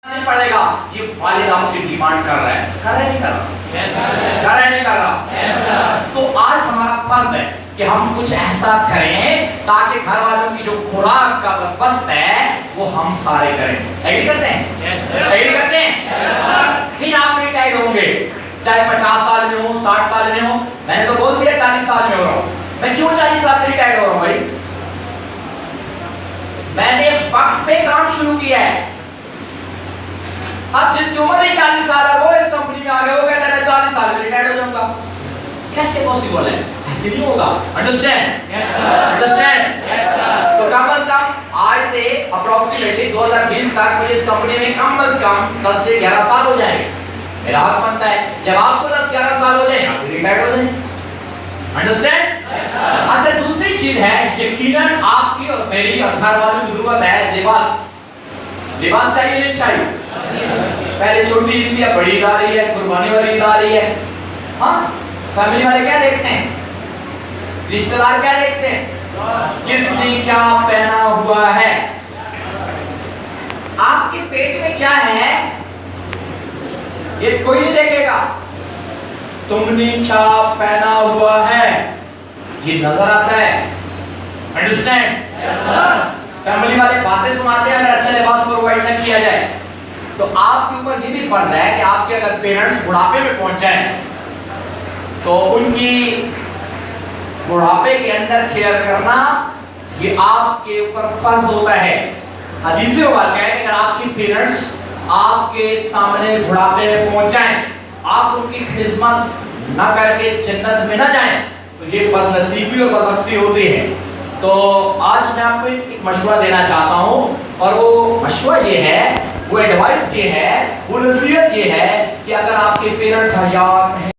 نہیں پڑے گا یہ والد آپ سے ڈیمانڈ کر رہا ہے، کر رہا ہے نہیں کر رہا، کر رہا ہے نہیں کر رہا. تو آج ہمارا فرض ہے کہ ہم کچھ ایسا کریں تاکہ گھر والوں کی جو خوراک کا بندوبست ہے وہ ہم سارے کریں. ایگری کرتے ہیں؟ ایگری کرتے ہیں؟ پھر آپ ریٹائر ہوں گے، چاہے 50 سال میں ہوں 60 سال میں ہوں. میں نے تو بول دیا 40 سال میں ہو رہا ہوں. میں کیوں 40 سال میں ریٹائر ہو رہا ہوں بھائی؟ میں نے وقت پہ کام شروع کیا ہے. اب جس کی عمر ہی 40 سال ہے وہ اس کمپنی میں آگے وہ کہتا ہے میں 40 سال میں ریٹائر ہو جاؤں گا. کیسے پاسبل ہے؟ ایسے نہیں ہوگا. انڈرسٹینڈ؟ انڈرسٹینڈ؟ تو کم از کم آج سے اپروکسیمیٹلی 2020 تک مجھے اس کمپنی میں کم از کم 10 سے 11 سال ہو جائیں گے. میرا حق بنتا ہے جب آپ کو 10-11 سال ہو جائیں آپ ریٹائر ہو جائیں. انڈرسٹینڈ؟ اچھا دوسری چیز ہے یقیناً آپ کی اور میری اور گھر والوں کی ضرورت ہے لباس. لباس چاہیے نہیں چاہیے؟ پہلے چھوٹی عید تھی اب بڑی عید آ رہی ہے، قربانی والی عید آ رہی ہے. ہاں فیملی والے کیا دیکھتے ہیں؟ رشتہ دار کیا دیکھتے ہیں؟ کس نے کیا پہنا ہوا ہے. آپ کے پیٹ میں کیا ہے یہ کوئی نہیں دیکھے گا. تم نے کیا پہنا ہوا ہے یہ نظر آتا ہے. انڈرسٹینڈ؟ فیملی والے باتیں سناتے ہیں اگر اچھا لباس پرووائڈ نہ کیا جائے تو آپ کے اوپر یہ بھی فرض ہے کہ آپ کے اگر پیرنٹس بڑھاپے میں پہنچ جائیں تو ان کی بڑھاپے کے اندر کیئر کرنا یہ آپ کے اوپر فرض ہوتا ہے. حدیث مبارکہ ہے کہ اگر آپ کی پیرنٹس آپ کے سامنے بڑھاپے میں پہنچ جائیں آپ ان کی خدمت نہ کر کے جنت میں نہ جائیں تو یہ بدنصیبی اور بدبختی ہوتی ہے. تو آج میں آپ کو ایک مشورہ دینا چاہتا ہوں اور وہ مشورہ یہ ہے، وہ ایڈوائس یہ ہے، وہ نصیحت یہ ہے کہ اگر آپ کے پیرنٹس حیات ہیں